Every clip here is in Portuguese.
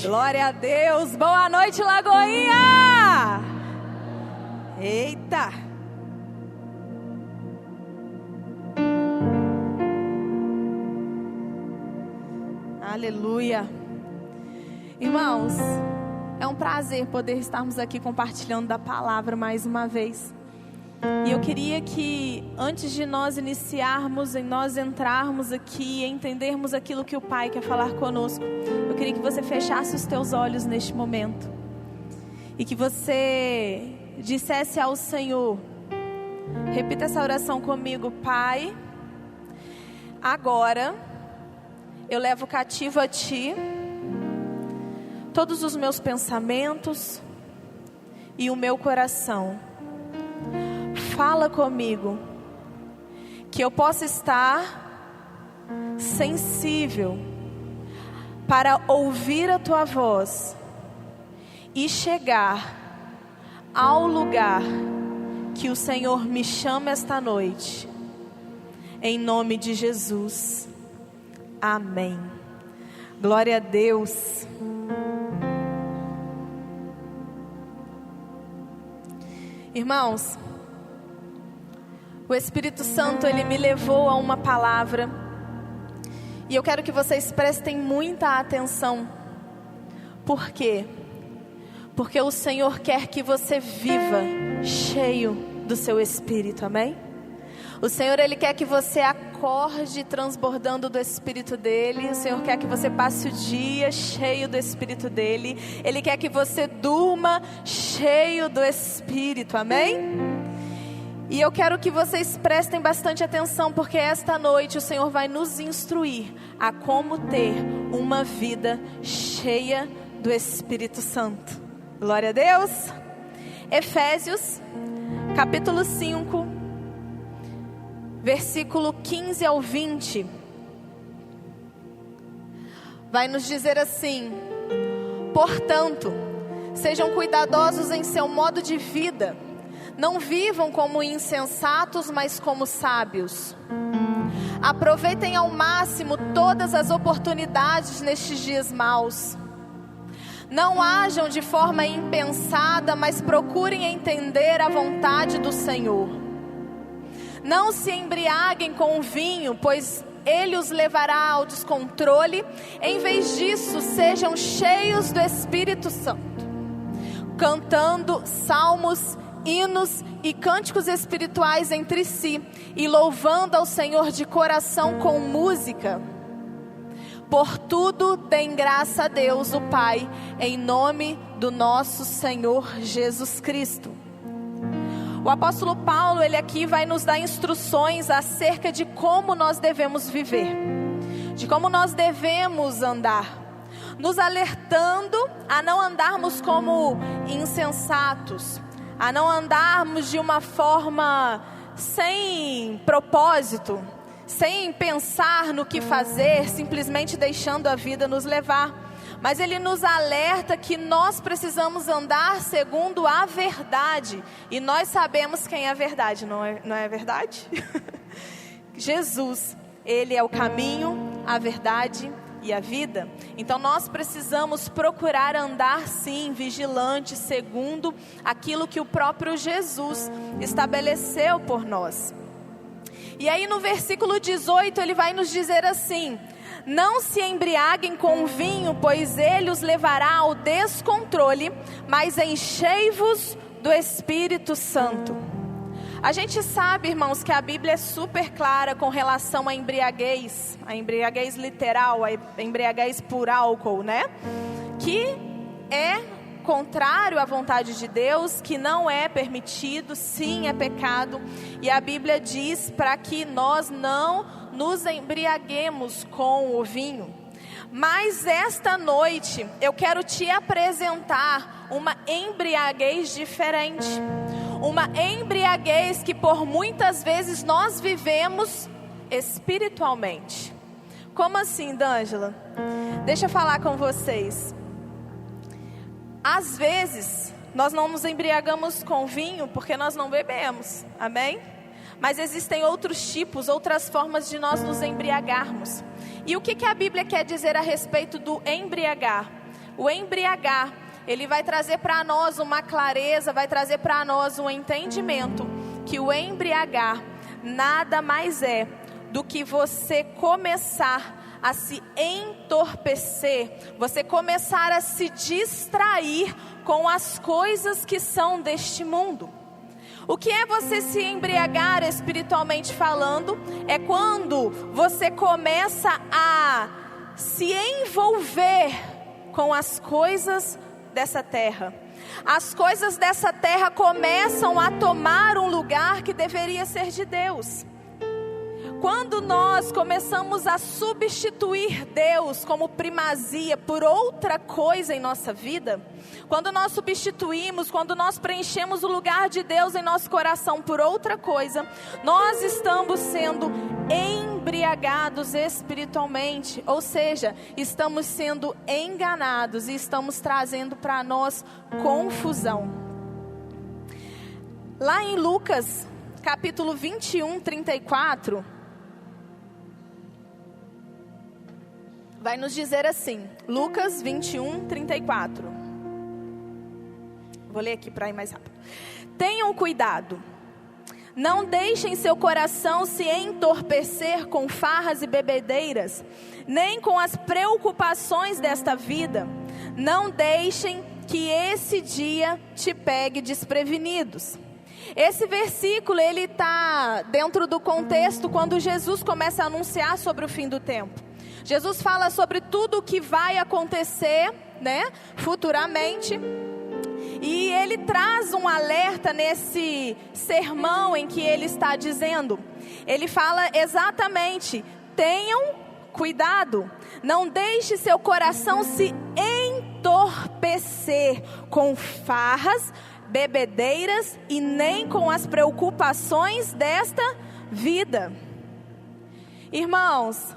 Glória a Deus. Boa noite, Lagoinha. Eita. Aleluia. Irmãos, é um prazer poder estarmos aqui compartilhando da palavra mais uma vez. E eu queria que, antes de nós iniciarmos, nós entrarmos aqui e entendermos aquilo que o Pai quer falar conosco, eu queria que você fechasse os teus olhos neste momento e que você dissesse ao Senhor, repita essa oração comigo: Pai, agora eu levo cativo a Ti todos os meus pensamentos e o meu coração. Fala comigo, que eu possa estar sensível para ouvir a Tua voz e chegar ao lugar que o Senhor me chama esta noite. Em nome de Jesus. Amém. Glória a Deus. Irmãos, o Espírito Santo, ele me levou a uma palavra, e eu quero que vocês prestem muita atenção. Por quê? Porque o Senhor quer que você viva cheio do seu Espírito, amém? O Senhor, ele quer que você acorde transbordando do Espírito dele. O Senhor quer que você passe o dia cheio do Espírito dele. Ele quer que você durma cheio do Espírito, amém? E eu quero que vocês prestem bastante atenção, porque esta noite o Senhor vai nos instruir a como ter uma vida cheia do Espírito Santo. Glória a Deus. Efésios, capítulo 5, versículo 15 ao 20. Vai nos dizer assim: portanto, sejam cuidadosos em seu modo de vida. Não vivam como insensatos, mas como sábios. Aproveitem ao máximo todas as oportunidades nestes dias maus. Não ajam de forma impensada, mas procurem entender a vontade do Senhor. Não se embriaguem com o vinho, pois ele os levará ao descontrole. Em vez disso, sejam cheios do Espírito Santo, cantando salmos, hinos e cânticos espirituais entre si, e louvando ao Senhor de coração com música. Por tudo deem graça a Deus o Pai, em nome do nosso Senhor Jesus Cristo. O apóstolo Paulo, ele aqui vai nos dar instruções acerca de como nós devemos viver, de como nós devemos andar, nos alertando a não andarmos como insensatos, a não andarmos de uma forma sem propósito, sem pensar no que fazer, simplesmente deixando a vida nos levar. Mas ele nos alerta que nós precisamos andar segundo a verdade, e nós sabemos quem é a verdade, não é verdade? Jesus, ele é o caminho, a verdade e a vida. Então nós precisamos procurar andar sim, vigilante, segundo aquilo que o próprio Jesus estabeleceu por nós. E aí no versículo 18 ele vai nos dizer assim: não se embriaguem com o vinho, pois ele os levará ao descontrole, mas enchei-vos do Espírito Santo. A gente sabe, irmãos, que a Bíblia é super clara com relação à embriaguez literal, a embriaguez por álcool, né? Que é contrário à vontade de Deus, que não é permitido, sim, é pecado. E a Bíblia diz para que nós não nos embriaguemos com o vinho. Mas esta noite eu quero te apresentar uma embriaguez diferente. Uma embriaguez que por muitas vezes nós vivemos espiritualmente. Como assim, D'Angela? Deixa eu falar com vocês. Às vezes, nós não nos embriagamos com vinho porque nós não bebemos, amém? Mas existem outros tipos, outras formas de nós nos embriagarmos. E o que a Bíblia quer dizer a respeito do embriagar? O embriagar, ele vai trazer para nós uma clareza, vai trazer para nós um entendimento que o embriagar nada mais é do que você começar a se entorpecer, você começar a se distrair com as coisas que são deste mundo. O que é você se embriagar espiritualmente falando? É quando você começa a se envolver com as coisas dessa terra. As coisas dessa terra começam a tomar um lugar que deveria ser de Deus. Quando nós começamos a substituir Deus como primazia por outra coisa em nossa vida, quando nós substituímos, quando nós preenchemos o lugar de Deus em nosso coração por outra coisa, nós estamos sendo embriagados espiritualmente, ou seja, estamos sendo enganados e estamos trazendo para nós confusão. Lá em Lucas, capítulo 21, 34... vai nos dizer assim, Lucas 21, 34. Vou ler aqui para ir mais rápido. Tenham cuidado, não deixem seu coração se entorpecer com farras e bebedeiras, nem com as preocupações desta vida. Não deixem que esse dia te pegue desprevenidos. Esse versículo, ele está dentro do contexto quando Jesus começa a anunciar sobre o fim do tempo. Jesus fala sobre tudo o que vai acontecer, né, futuramente. E ele traz um alerta nesse sermão em que ele está dizendo. Ele fala exatamente, tenham cuidado. Não deixe seu coração se entorpecer com farras, bebedeiras e nem com as preocupações desta vida. Irmãos,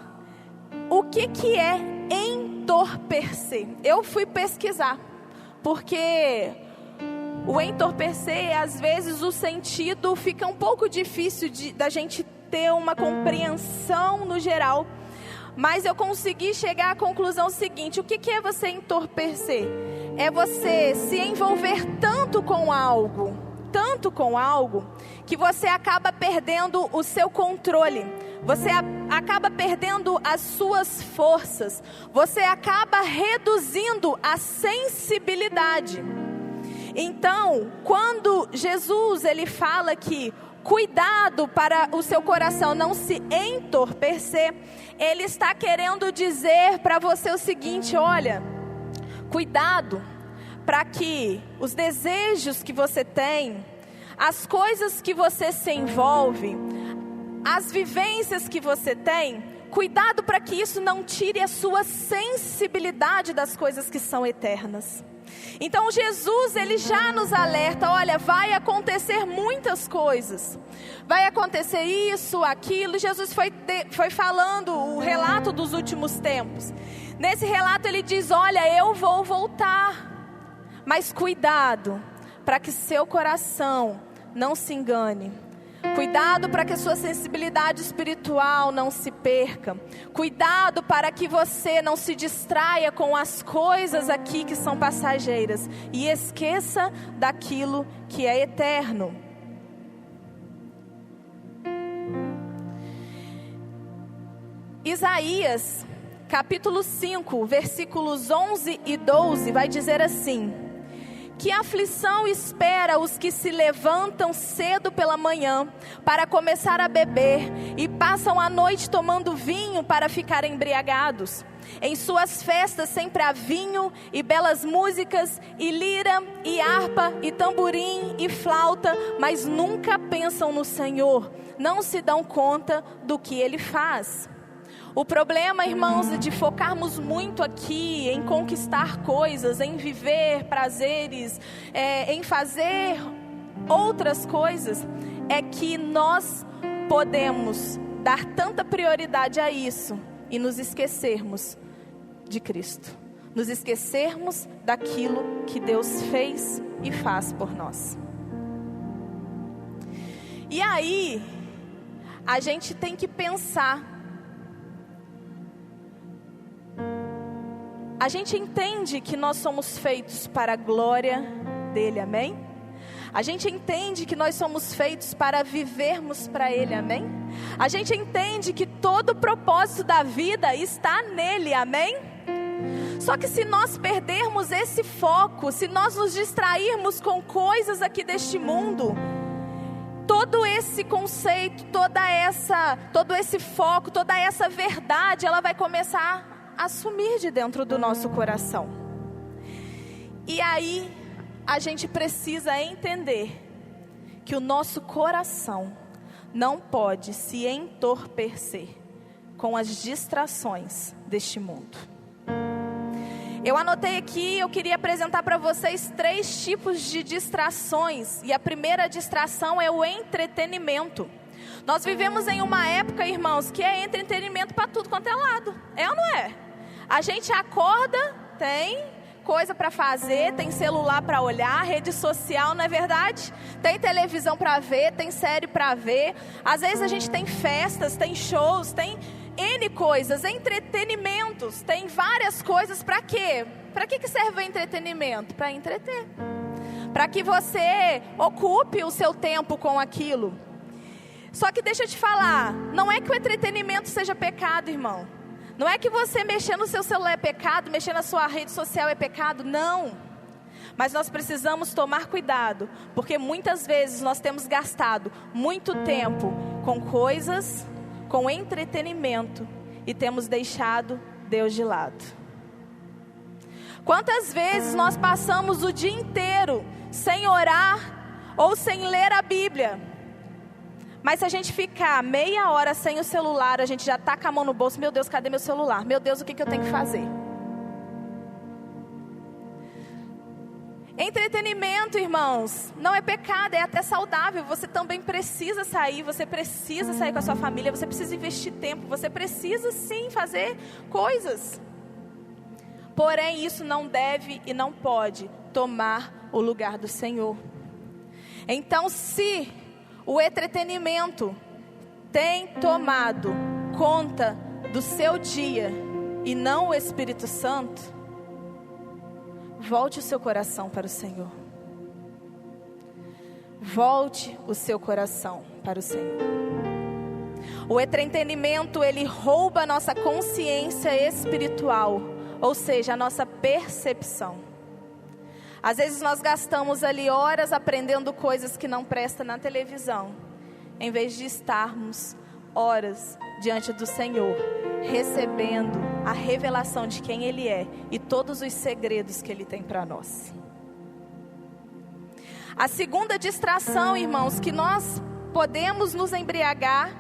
o que é entorpecer? Eu fui pesquisar, porque o entorpecer, às vezes o sentido fica um pouco difícil da gente ter uma compreensão no geral. Mas eu consegui chegar à conclusão seguinte: o que é você entorpecer? É você se envolver tanto com algo, que você acaba perdendo o seu controle. Você acaba perdendo as suas forças. Você acaba reduzindo a sensibilidade. Então, quando Jesus ele fala que cuidado para o seu coração não se entorpecer, ele está querendo dizer para você o seguinte: olha, cuidado para que os desejos que você tem, as coisas que você se envolve, as vivências que você tem, cuidado para que isso não tire a sua sensibilidade das coisas que são eternas. Então Jesus, ele já nos alerta, olha, vai acontecer muitas coisas, vai acontecer isso, aquilo. Jesus foi falando o relato dos últimos tempos. Nesse relato ele diz, olha, eu vou voltar, mas cuidado para que seu coração não se engane. Cuidado para que a sua sensibilidade espiritual não se perca. Cuidado para que você não se distraia com as coisas aqui que são passageiras e esqueça daquilo que é eterno. Isaías, capítulo 5, versículos 11 e 12, vai dizer assim: que aflição espera os que se levantam cedo pela manhã para começar a beber e passam a noite tomando vinho para ficar embriagados. Em suas festas sempre há vinho e belas músicas e lira e harpa e tamborim e flauta, mas nunca pensam no Senhor, não se dão conta do que Ele faz. O problema, irmãos, é de focarmos muito aqui em conquistar coisas, em viver prazeres, em fazer outras coisas, é que nós podemos dar tanta prioridade a isso e nos esquecermos de Cristo, nos esquecermos daquilo que Deus fez e faz por nós. E aí, a gente tem que pensar. A gente entende que nós somos feitos para a glória dele, amém? A gente entende que nós somos feitos para vivermos para ele, amém? A gente entende que todo o propósito da vida está nele, amém? Só que se nós perdermos esse foco, se nós nos distrairmos com coisas aqui deste mundo, todo esse conceito, todo esse foco, toda essa verdade, ela vai começar a sumir de dentro do nosso coração. E aí, a gente precisa entender que o nosso coração não pode se entorpecer com as distrações deste mundo. Eu anotei aqui, eu queria apresentar para vocês 3 tipos de distrações. E a primeira distração é o entretenimento. Nós vivemos em uma época, irmãos, que é entretenimento para tudo quanto é lado. É ou não é? A gente acorda, tem coisa para fazer, tem celular para olhar, rede social, não é verdade? Tem televisão para ver, tem série para ver. Às vezes a gente tem festas, tem shows, tem N coisas, entretenimentos, tem várias coisas. Para quê? Para que serve o entretenimento? Para entreter. Para que você ocupe o seu tempo com aquilo. Só que deixa eu te falar, não é que o entretenimento seja pecado, irmão. Não é que você mexer no seu celular é pecado, mexer na sua rede social é pecado, não. Mas nós precisamos tomar cuidado, porque muitas vezes nós temos gastado muito tempo com coisas, com entretenimento, e temos deixado Deus de lado. Quantas vezes nós passamos o dia inteiro sem orar ou sem ler a Bíblia? Mas se a gente ficar meia hora sem o celular, a gente já está com a mão no bolso. Meu Deus, cadê meu celular? Meu Deus, o que eu tenho que fazer? Entretenimento, irmãos, não é pecado, é até saudável. Você também precisa sair, você precisa sair com a sua família, você precisa investir tempo, você precisa sim fazer coisas. Porém, isso não deve e não pode tomar o lugar do Senhor. Então, se o entretenimento tem tomado conta do seu dia e não o Espírito Santo, volte o seu coração para o Senhor. Volte o seu coração para o Senhor. O entretenimento, ele rouba a nossa consciência espiritual, ou seja, a nossa percepção. Às vezes nós gastamos ali horas aprendendo coisas que não prestam na televisão, em vez de estarmos horas diante do Senhor, recebendo a revelação de quem Ele é e todos os segredos que Ele tem para nós. A segunda distração, irmãos, que nós podemos nos embriagar,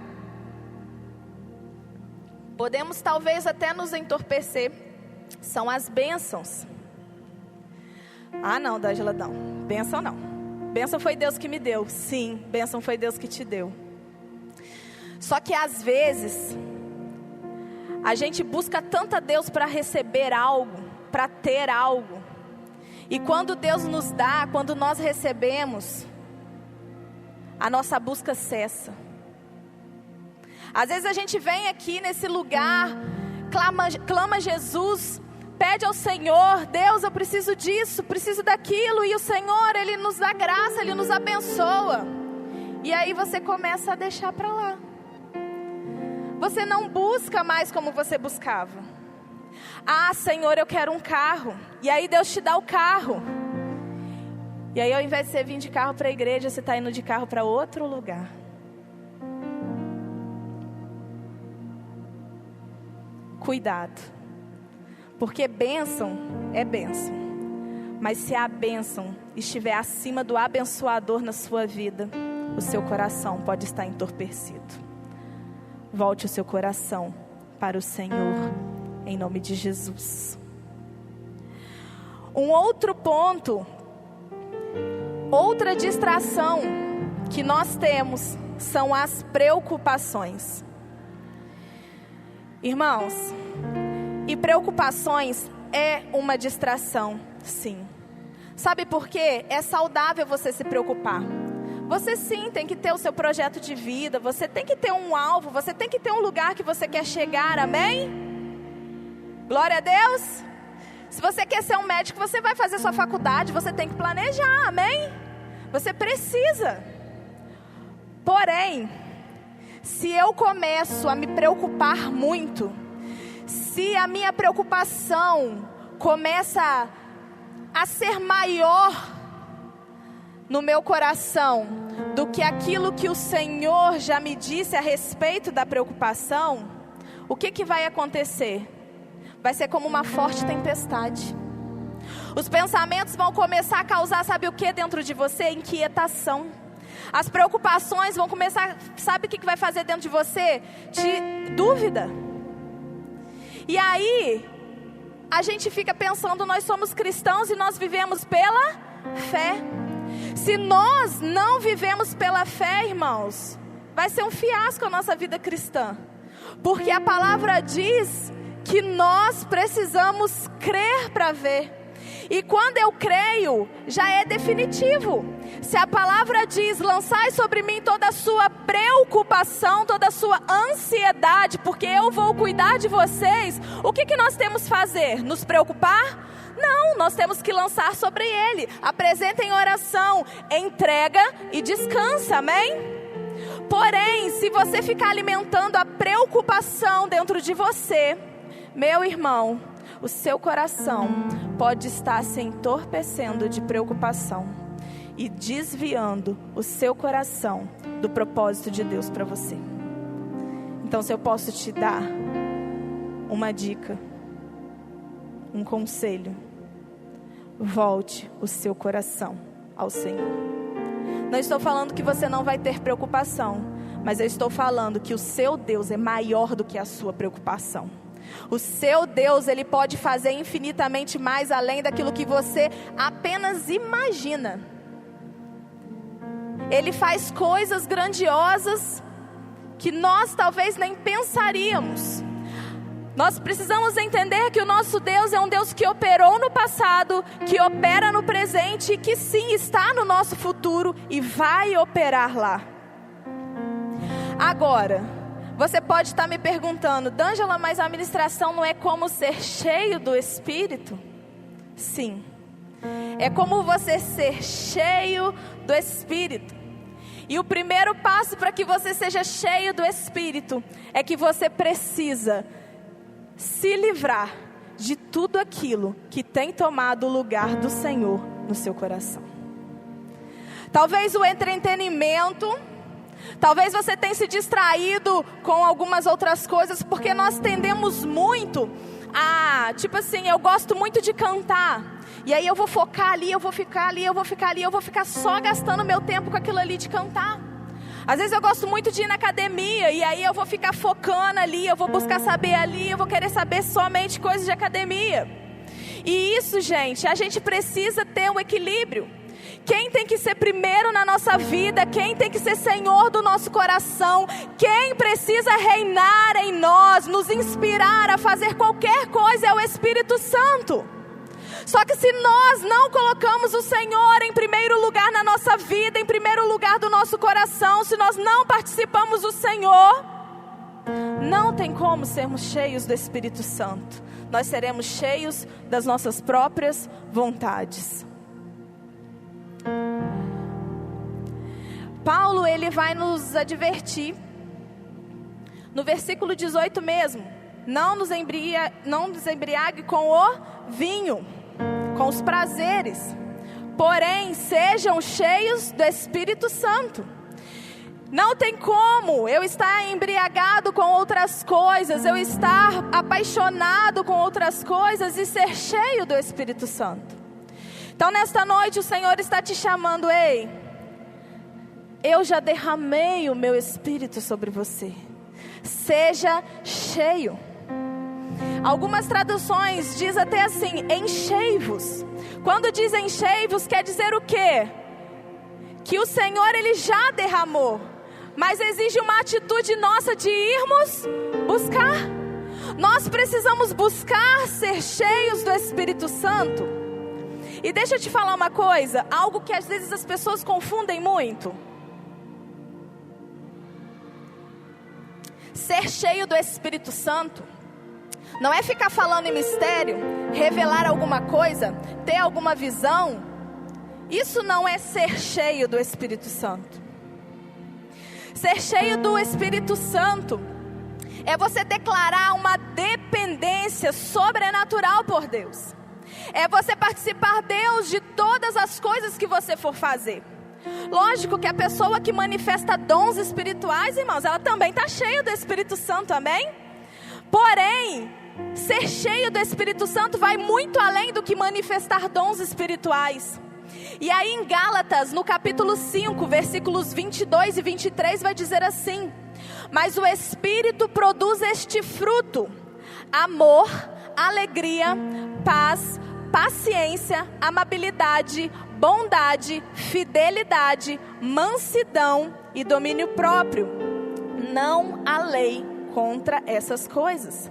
podemos talvez até nos entorpecer, são as bênçãos. Ah não, Dágila, não, bênção não. Bênção foi Deus que me deu. Sim, bênção foi Deus que te deu. Só que às vezes a gente busca tanto a Deus para receber algo, para ter algo. E quando Deus nos dá, quando nós recebemos, a nossa busca cessa. Às vezes a gente vem aqui nesse lugar, clama Jesus, pede ao Senhor, Deus, eu preciso disso, preciso daquilo. E o Senhor, Ele nos dá graça, Ele nos abençoa. E aí você começa a deixar para lá. Você não busca mais como você buscava. Ah, Senhor, eu quero um carro. E aí Deus te dá o carro. E aí ao invés de você vir de carro para a igreja, você está indo de carro para outro lugar. Cuidado. Porque bênção é bênção. Mas se a bênção estiver acima do abençoador na sua vida, o seu coração pode estar entorpecido. Volte o seu coração para o Senhor, em nome de Jesus. Um outro ponto, outra distração que nós temos são as preocupações. Irmãos, e preocupações é uma distração, sim. Sabe por quê? É saudável você se preocupar. Você sim tem que ter o seu projeto de vida, você tem que ter um alvo, você tem que ter um lugar que você quer chegar, amém? Glória a Deus. Se você quer ser um médico, você vai fazer sua faculdade, você tem que planejar, amém? Você precisa. Porém, se eu começo a me preocupar muito, se a minha preocupação começa a ser maior no meu coração do que aquilo que o Senhor já me disse a respeito da preocupação, o que vai acontecer? Vai ser como uma forte tempestade. Os pensamentos vão começar a causar, sabe o que dentro de você? Inquietação. As preocupações vão começar, sabe o que vai fazer dentro de você? Dúvida. E aí, a gente fica pensando, nós somos cristãos e nós vivemos pela fé. Se nós não vivemos pela fé, irmãos, vai ser um fiasco a nossa vida cristã. Porque a palavra diz que nós precisamos crer para ver. E quando eu creio, já é definitivo. Se a palavra diz, lançai sobre mim toda a sua preocupação, toda a sua ansiedade, porque eu vou cuidar de vocês, o que nós temos que fazer? Nos preocupar? Não, nós temos que lançar sobre Ele. Apresenta em oração, entrega e descansa, amém? Porém, se você ficar alimentando a preocupação dentro de você, meu irmão, o seu coração pode estar se entorpecendo de preocupação e desviando o seu coração do propósito de Deus para você. Então, se eu posso te dar uma dica, um conselho, volte o seu coração ao Senhor. Não estou falando que você não vai ter preocupação, mas eu estou falando que o seu Deus é maior do que a sua preocupação. O seu Deus, Ele pode fazer infinitamente mais além daquilo que você apenas imagina. Ele faz coisas grandiosas que nós talvez nem pensaríamos. Nós precisamos entender que o nosso Deus é um Deus que operou no passado, que opera no presente e que sim, está no nosso futuro e vai operar lá. Agora, você pode estar me perguntando, D'Angela, mas a administração não é como ser cheio do Espírito? Sim, é como você ser cheio do Espírito. E o primeiro passo para que você seja cheio do Espírito é que você precisa se livrar de tudo aquilo que tem tomado o lugar do Senhor no seu coração. Talvez o entretenimento, talvez você tenha se distraído com algumas outras coisas, porque nós tendemos muito a, tipo assim, eu gosto muito de cantar, e aí eu vou focar ali, eu vou ficar ali, eu vou ficar ali, eu vou ficar só gastando meu tempo com aquilo ali de cantar. Às vezes eu gosto muito de ir na academia, e aí eu vou ficar focando ali, eu vou buscar saber ali, eu vou querer saber somente coisas de academia. E isso, gente, a gente precisa ter um equilíbrio. Quem tem que ser primeiro na nossa vida, quem tem que ser Senhor do nosso coração, quem precisa reinar em nós, nos inspirar a fazer qualquer coisa é o Espírito Santo. Só que se nós não colocamos o Senhor em primeiro lugar na nossa vida, em primeiro lugar do nosso coração, se nós não participamos do Senhor, não tem como sermos cheios do Espírito Santo. Nós seremos cheios das nossas próprias vontades. Paulo, ele vai nos advertir, no versículo 18 mesmo, não nos embriague com o vinho, com os prazeres, porém sejam cheios do Espírito Santo. Não tem como eu estar embriagado com outras coisas, eu estar apaixonado com outras coisas e ser cheio do Espírito Santo. Então nesta noite o Senhor está te chamando, ei, eu já derramei o meu Espírito sobre você, seja cheio. Algumas traduções diz até assim, enchei-vos. Quando diz enchei-vos, quer dizer o quê? Que o Senhor, Ele já derramou, mas exige uma atitude nossa de irmos buscar. Nós precisamos buscar ser cheios do Espírito Santo. E deixa eu te falar uma coisa, algo que às vezes as pessoas confundem muito. Ser cheio do Espírito Santo Não é ficar falando em mistério, revelar alguma coisa, ter alguma visão. Isso não é ser cheio do Espírito Santo. Ser cheio do Espírito Santo é você declarar uma dependência sobrenatural por Deus. É você participar Deus de todas as coisas que você for fazer. Lógico que a pessoa que manifesta dons espirituais, irmãos, ela também está cheia do Espírito Santo, amém? Porém, ser cheio do Espírito Santo vai muito além do que manifestar dons espirituais. E aí em Gálatas, no capítulo 5, versículos 22 e 23, vai dizer assim: mas o Espírito produz este fruto: amor, alegria, paz, paciência, amabilidade, bondade, fidelidade, mansidão e domínio próprio. Não há lei contra essas coisas.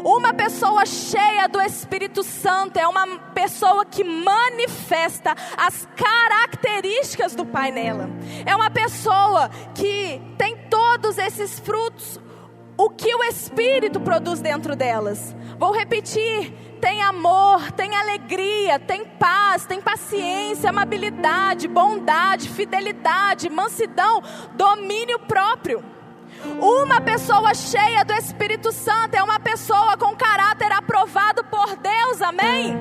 Uma pessoa cheia do Espírito Santo é uma pessoa que manifesta as características do Pai nela. É uma pessoa que tem todos esses frutos, o que o Espírito produz dentro delas. Vou repetir: tem amor, tem alegria, tem paz, tem paciência, amabilidade, bondade, fidelidade, mansidão, domínio próprio. Uma pessoa cheia do Espírito Santo é uma pessoa com caráter aprovado por Deus, amém?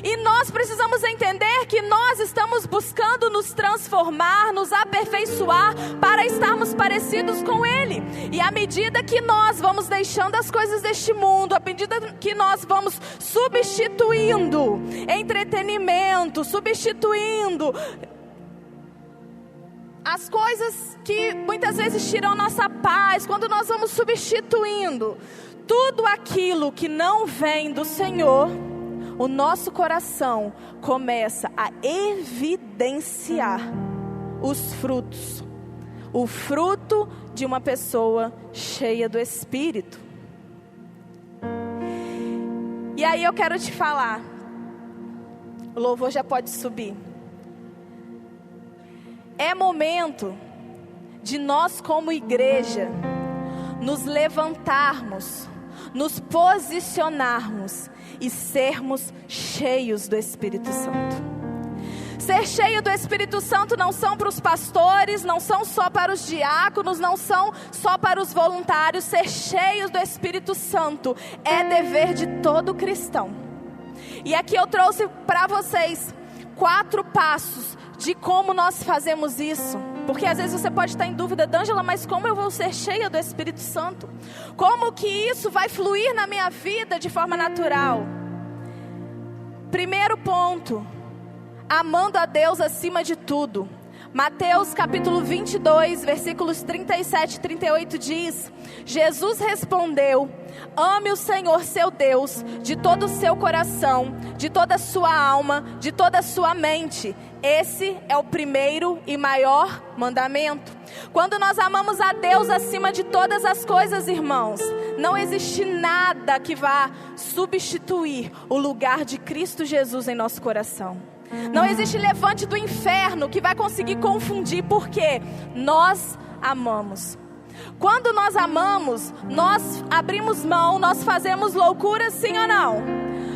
E nós precisamos entender que nós estamos buscando nos transformar, nos aperfeiçoar para estarmos parecidos com Ele. E à medida que nós vamos deixando as coisas deste mundo, à medida que nós vamos substituindo entretenimento, substituindo as coisas que muitas vezes tiram nossa paz, quando nós vamos substituindo tudo aquilo que não vem do Senhor, o nosso coração começa a evidenciar os frutos. O fruto de uma pessoa cheia do Espírito. E aí eu quero te falar, o louvor já pode subir. É momento de nós como igreja nos levantarmos, nos posicionarmos e sermos cheios do Espírito Santo. Ser cheio do Espírito Santo não são para os pastores, não são só para os diáconos, não são só para os voluntários. Ser cheios do Espírito Santo é dever de todo cristão. E aqui eu trouxe para vocês 4 passos de como nós fazemos isso. Porque às vezes você pode estar em dúvida: D'Ângela, mas como eu vou ser cheia do Espírito Santo? Como que isso vai fluir na minha vida de forma natural? Primeiro ponto: amando a Deus acima de tudo. Mateus capítulo 22, versículos 37 e 38 diz: Jesus respondeu: ame o Senhor seu Deus de todo o seu coração, de toda a sua alma, de toda a sua mente. Esse é o primeiro e maior mandamento. Quando nós amamos a Deus acima de todas as coisas, irmãos, não existe nada que vá substituir o lugar de Cristo Jesus em nosso coração. Não existe levante do inferno que vai conseguir confundir, porque nós amamos. Quando nós amamos, nós abrimos mão, nós fazemos loucuras, sim ou não?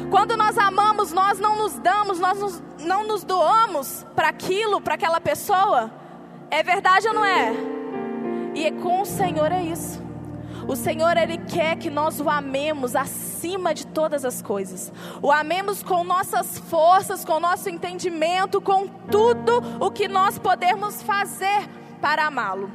Quando nós amamos, nós não nos damos, não nos doamos para aquilo, para aquela pessoa. É verdade ou não é? E com o Senhor é isso. O Senhor, Ele quer que nós o amemos acima de todas as coisas. O amemos com nossas forças, com nosso entendimento, com tudo o que nós podemos fazer para amá-lo.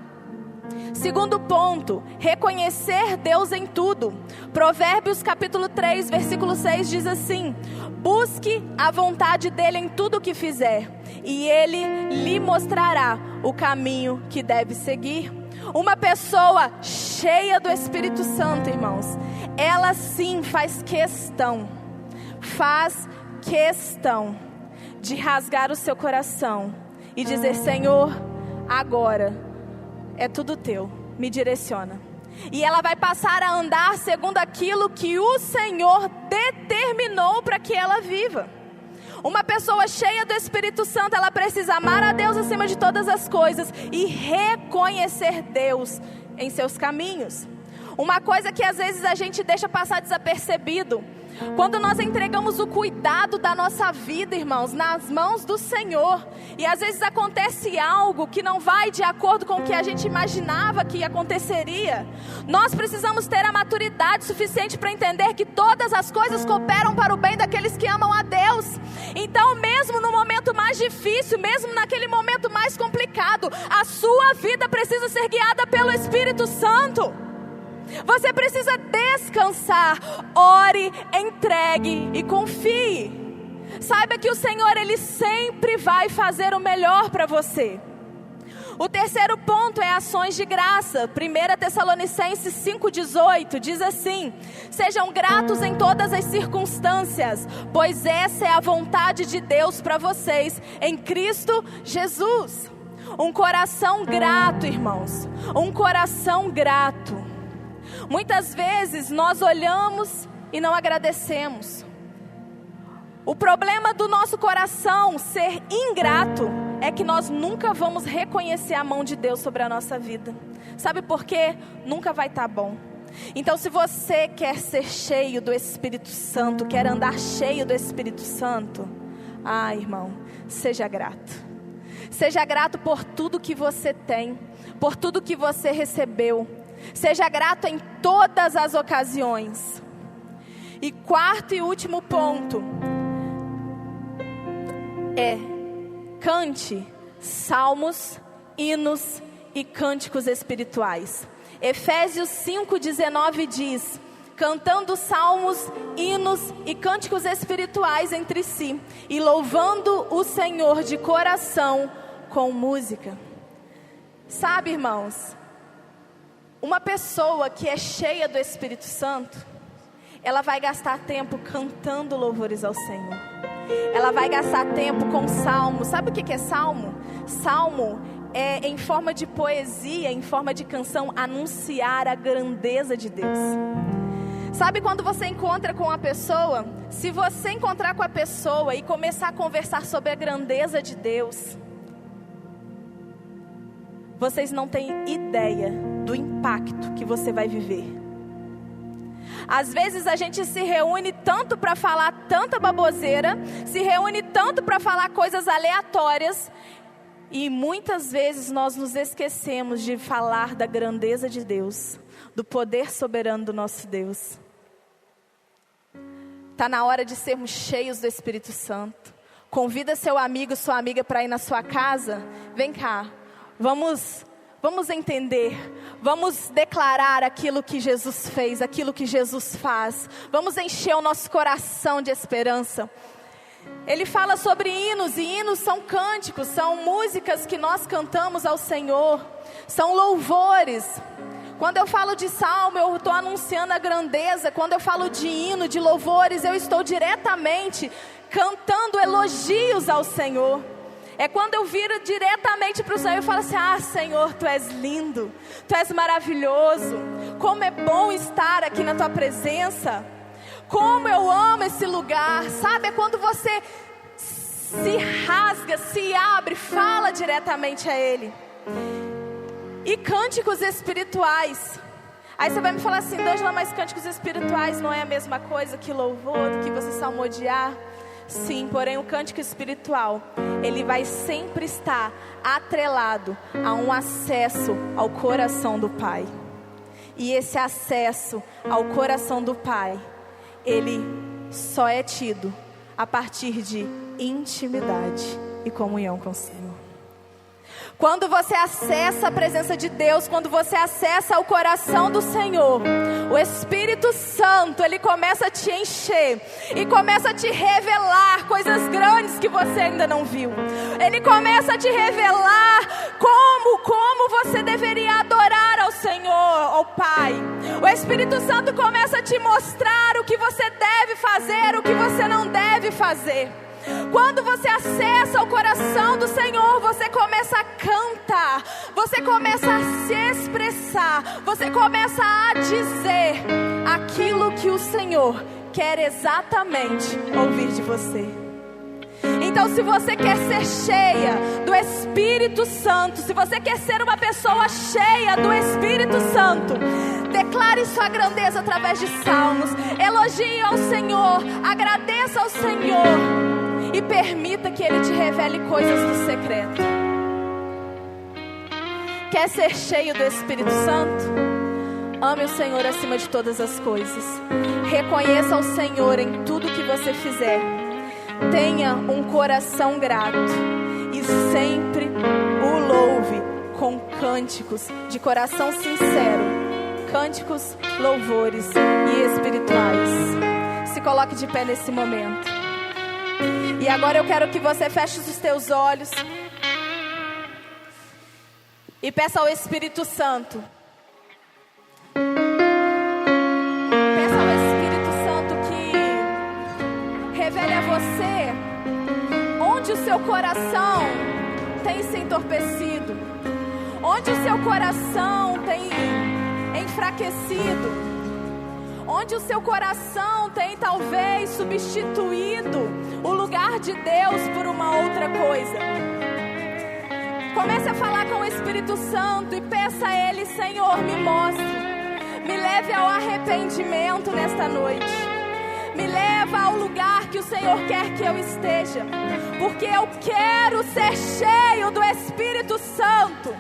Segundo ponto: reconhecer Deus em tudo. Provérbios capítulo 3, versículo 6 diz assim: busque a vontade dEle em tudo o que fizer, e Ele lhe mostrará o caminho que deve seguir. Uma pessoa cheia do Espírito Santo, irmãos, ela sim faz questão de rasgar o seu coração e dizer: Senhor, agora é tudo teu, me direciona. E ela vai passar a andar segundo aquilo que o Senhor determinou para que ela viva. Uma pessoa cheia do Espírito Santo, ela precisa amar a Deus acima de todas as coisas e reconhecer Deus em seus caminhos. Uma coisa que às vezes a gente deixa passar desapercebido, quando nós entregamos o cuidado da nossa vida, irmãos, nas mãos do Senhor, e às vezes acontece algo que não vai de acordo com o que a gente imaginava que aconteceria, nós precisamos ter a maturidade suficiente para entender que todas as coisas cooperam para o bem daqueles que amam a Deus. Então, mesmo no momento mais difícil, mesmo naquele momento mais complicado, a sua vida precisa ser guiada pelo Espírito Santo. Você precisa descansar, ore, entregue e confie. Saiba que o Senhor, Ele sempre vai fazer o melhor para você. O terceiro ponto é ações de graça. 1 Tessalonicenses 5,18 diz assim: sejam gratos em todas as circunstâncias, pois essa é a vontade de Deus para vocês em Cristo Jesus. Um coração grato, irmãos, um coração grato. Muitas vezes nós olhamos e não agradecemos. O problema do nosso coração ser ingrato é que nós nunca vamos reconhecer a mão de Deus sobre a nossa vida. Sabe por quê? Nunca vai estar bom. Então, se você quer ser cheio do Espírito Santo, quer andar cheio do Espírito Santo, irmão, seja grato. Seja grato por tudo que você tem, por tudo que você recebeu. Seja grato em todas as ocasiões. E quarto e último ponto é: cante salmos, hinos e cânticos espirituais. Efésios 5,19 diz: cantando salmos, hinos e cânticos espirituais entre si, e louvando o Senhor de coração com música. Sabe, irmãos, uma pessoa que é cheia do Espírito Santo, ela vai gastar tempo cantando louvores ao Senhor. Ela vai gastar tempo com salmos. Sabe o que é salmo? Salmo é em forma de poesia, em forma de canção, anunciar a grandeza de Deus. Sabe quando você encontra com a pessoa? Se você encontrar com a pessoa e começar a conversar sobre a grandeza de Deus, vocês não têm ideia do impacto que você vai viver. Às vezes a gente se reúne tanto para falar tanta baboseira, se reúne tanto para falar coisas aleatórias, e muitas vezes nós nos esquecemos de falar da grandeza de Deus, do poder soberano do nosso Deus. Está na hora de sermos cheios do Espírito Santo. Convida seu amigo, sua amiga para ir na sua casa. Vem cá. Vamos entender, vamos declarar aquilo que Jesus fez, aquilo que Jesus faz. Vamos encher o nosso coração de esperança. Ele fala sobre hinos, e hinos são cânticos, são músicas que nós cantamos ao Senhor, são louvores. Quando eu falo de salmo, eu estou anunciando a grandeza. Quando eu falo de hino, de louvores, eu estou diretamente cantando elogios ao Senhor. É quando eu viro diretamente para o Senhor e falo assim: Senhor, Tu és lindo, Tu és maravilhoso. Como é bom estar aqui na Tua presença. Como eu amo esse lugar. Sabe, é quando você se rasga, se abre, fala diretamente a Ele. E cânticos espirituais. Aí você vai me falar assim: D'Angela, mas cânticos espirituais não é a mesma coisa que louvor, que você salmodiar? Sim, porém o cântico espiritual, ele vai sempre estar atrelado a um acesso ao coração do Pai. E esse acesso ao coração do Pai, ele só é tido a partir de intimidade e comunhão com o Senhor. Quando você acessa a presença de Deus, quando você acessa o coração do Senhor, o Espírito Santo, ele começa a te encher e começa a te revelar coisas grandes que você ainda não viu. Ele começa a te revelar como você deveria adorar ao Senhor, ao Pai. O Espírito Santo começa a te mostrar o que você deve fazer, o que você não deve fazer. Quando você acessa o coração do Senhor, você começa a cantar, você começa a se expressar, você começa a dizer aquilo que o Senhor quer exatamente ouvir de você. Então, se você quer ser cheia do Espírito Santo, se você quer ser uma pessoa cheia do Espírito Santo, Declare sua grandeza através de salmos. Elogie ao Senhor, agradeça ao Senhor e permita que Ele te revele coisas do secreto. Quer ser cheio do Espírito Santo? Ame o Senhor acima de todas as coisas. Reconheça o Senhor em tudo que você fizer. Tenha um coração grato e sempre o louve com cânticos de coração sincero, cânticos, louvores e espirituais. Se coloque de pé nesse momento. E agora eu quero que você feche os teus olhos e peça ao Espírito Santo. Peça ao Espírito Santo que revele a você onde o seu coração tem se entorpecido, onde o seu coração tem enfraquecido, onde o seu coração tem talvez substituído o lugar de Deus por uma outra coisa. Comece a falar com o Espírito Santo e peça a Ele: Senhor, me mostre, me leve ao arrependimento nesta noite, me leva ao lugar que o Senhor quer que eu esteja, porque eu quero ser cheio do Espírito Santo.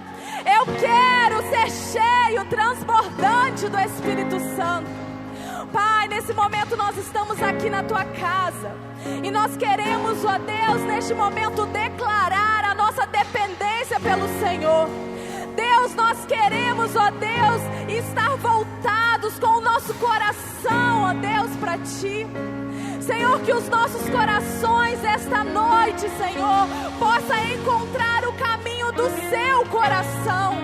Eu quero ser cheio, transbordante do Espírito Santo. Pai, nesse momento nós estamos aqui na Tua casa e nós queremos, ó Deus, neste momento declarar a nossa dependência pelo Senhor. Deus, nós queremos, ó Deus, estar voltados com o nosso coração, ó Deus, para Ti. Senhor, que os nossos corações esta noite, Senhor, possa encontrar o caminho do Seu coração.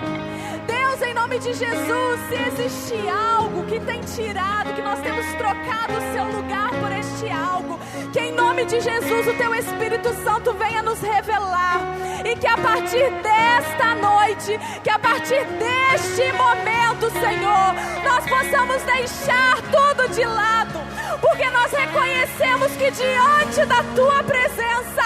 Deus, em nome de Jesus, se existe algo que tem tirado, que nós temos trocado o Seu lugar por este algo, que em nome de Jesus o Teu Espírito Santo venha nos revelar, e que a partir desta noite, que a partir deste momento, Senhor, nós possamos deixar tudo de lado, porque nós reconhecemos que diante da Tua presença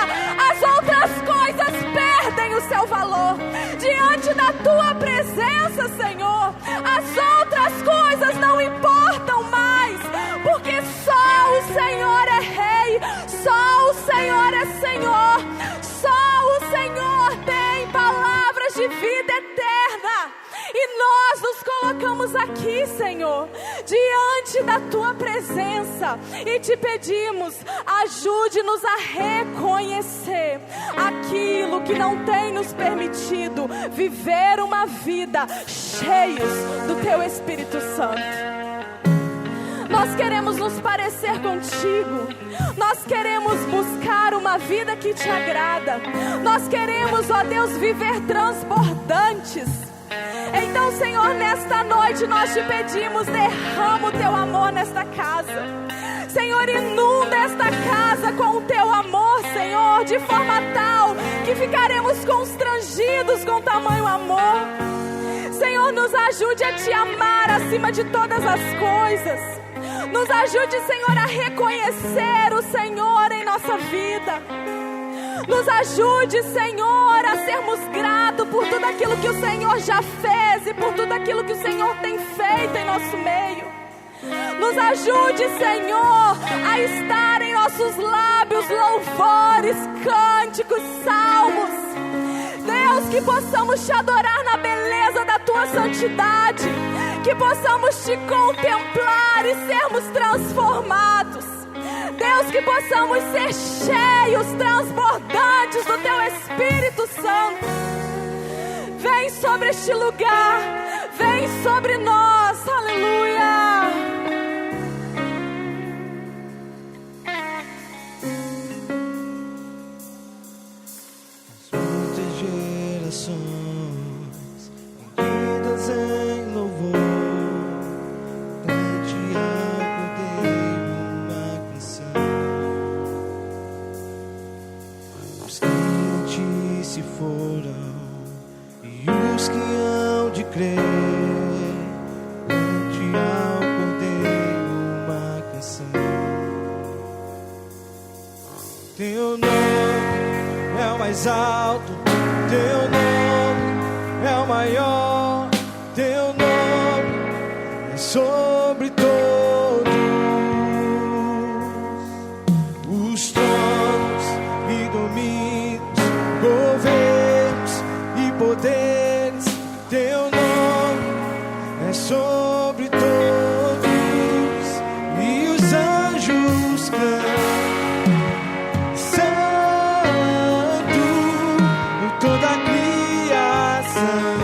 as outras coisas perdem o seu valor. Diante da Tua presença, Senhor, as outras coisas não importam mais, porque só o Senhor é Rei, só o Senhor é Senhor, só o Senhor tem palavras de vida eterna. E nós nos colocamos aqui, Senhor, diante da Tua presença e Te pedimos: ajude-nos a reconhecer aquilo que não tem nos permitido viver uma vida cheios do Teu Espírito Santo. Nós queremos nos parecer contigo, nós queremos buscar uma vida que Te agrada, nós queremos, ó Deus, viver transbordantes. Então, Senhor, nesta noite nós Te pedimos: derrama o Teu amor nesta casa. Senhor, inunda esta casa com o Teu amor, Senhor, de forma tal que ficaremos constrangidos com tamanho amor. Senhor, nos ajude a Te amar acima de todas as coisas. Nos ajude, Senhor, a reconhecer o Senhor em nossa vida. Nos ajude, Senhor, a sermos gratos por tudo aquilo que o Senhor já fez e por tudo aquilo que o Senhor tem feito em nosso meio. Nos ajude, Senhor, a estar em nossos lábios louvores, cânticos, salmos. Deus, que possamos Te adorar na beleza da Tua santidade, que possamos Te contemplar e sermos transformados. Deus, que possamos ser cheios, transbordantes do Teu Espírito Santo. Vem sobre este lugar, vem sobre nós, aleluia. Muitas gerações unidas em louvor, cante ao Cordeiro uma canção. Os que em Ti se foram e os que hão de crer, cante ao Cordeiro uma canção. Teu nome é o mais alto, Teu nome é o maior, Teu nome é sobre todos os tronos e domínios, governos e poderes. Teu nome é sobre todos, e os anjos cantam santo em toda a criação.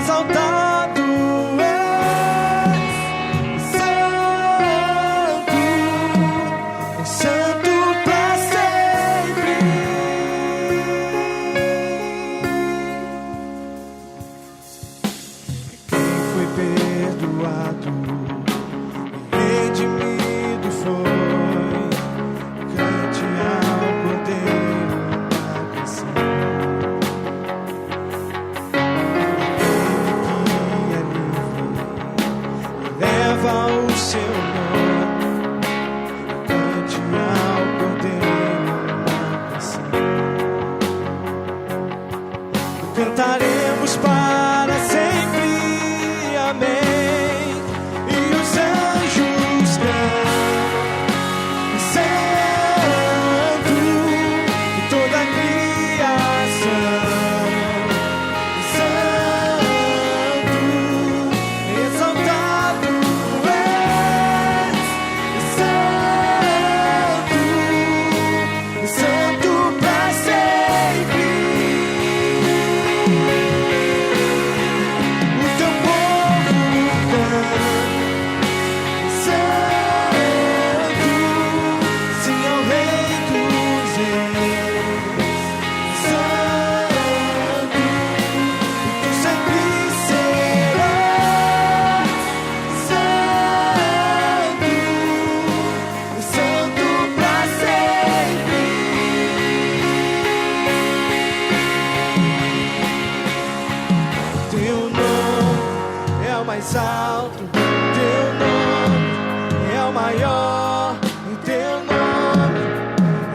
Exaltado és, santo para sempre. Quem foi perdoado e redimido foi, cante ao Cordeiro uma canção. Leva o seu nome, cante ao Cordeiro uma canção. Cantaremos para sempre, amém. E os anjos cantam santo em toda a criação. Mais alto, teu nome é o maior, o teu nome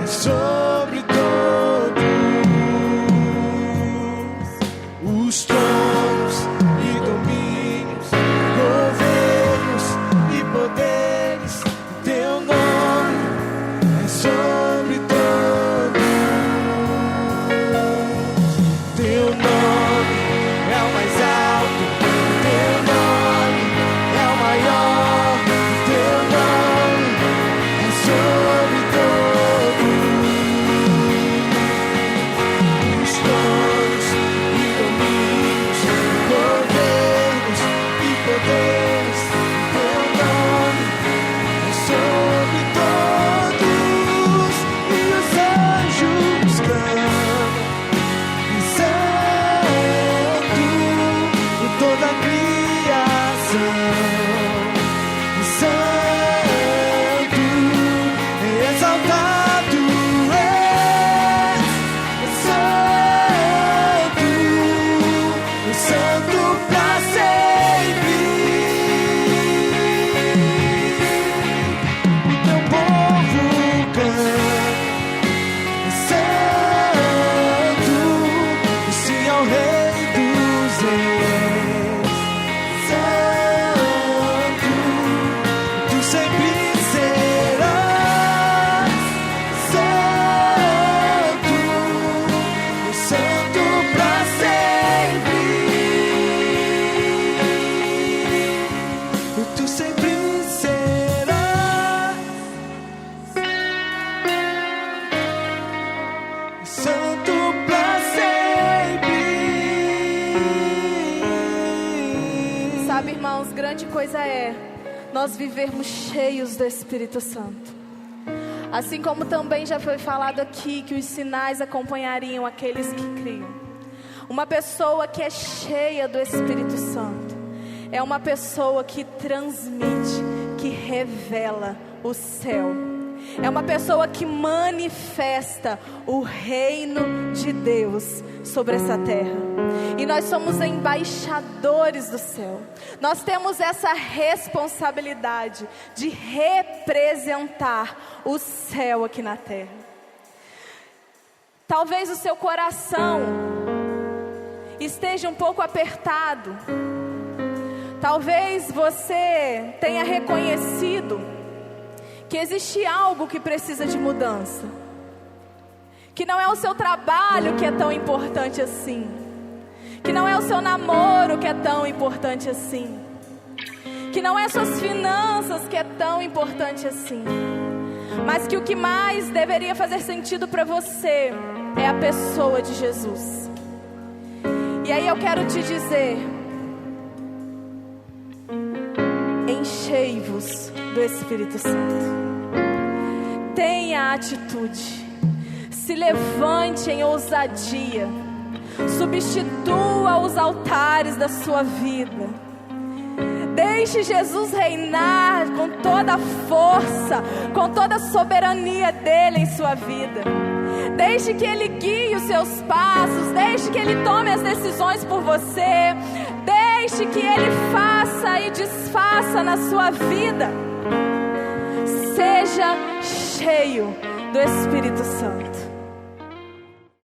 é sobre todos os tronos e domínios, governos e poderes. Teu nome é sobre todos. Teu nome é o mais alto, teu nome é o maior, teu nome é sobre todos os tronos e domínios, governos e poderes. Teu nome é sobre todos, e os anjos cantam santo em toda a criação. Santo, exaltado és, santo para sempre. O teu povo canta santo, sim ao Rei dos Reis. Santo, tu sempre serás santo, santo para sempre. Tu sempre serás santo para sempre. Sabe, irmãos, grande coisa é nós vivermos cheios do Espírito Santo. Assim como também já foi falado aqui que os sinais acompanhariam aqueles que criam. Uma pessoa que é cheia do Espírito Santo é uma pessoa que transmite, que revela o céu. É uma pessoa que manifesta o reino de Deus sobre essa terra. E nós somos embaixadores do céu. Nós temos essa responsabilidade de representar o céu aqui na terra. Talvez o seu coração esteja um pouco apertado. Talvez você tenha reconhecido que existe algo que precisa de mudança, que não é o seu trabalho que é tão importante assim, que não é o seu namoro que é tão importante assim, que não é suas finanças que é tão importante assim, mas que o que mais deveria fazer sentido para você é a pessoa de Jesus. E aí eu quero te dizer: enchei-vos do Espírito Santo. Tenha atitude. Se levante em ousadia. Substitua os altares da sua vida. Deixe Jesus reinar com toda a força, com toda a soberania dele em sua vida. Deixe que ele guie os seus passos. Deixe que ele tome as decisões por você. Deixe que ele faça e desfaça na sua vida. Seja cheio do Espírito Santo.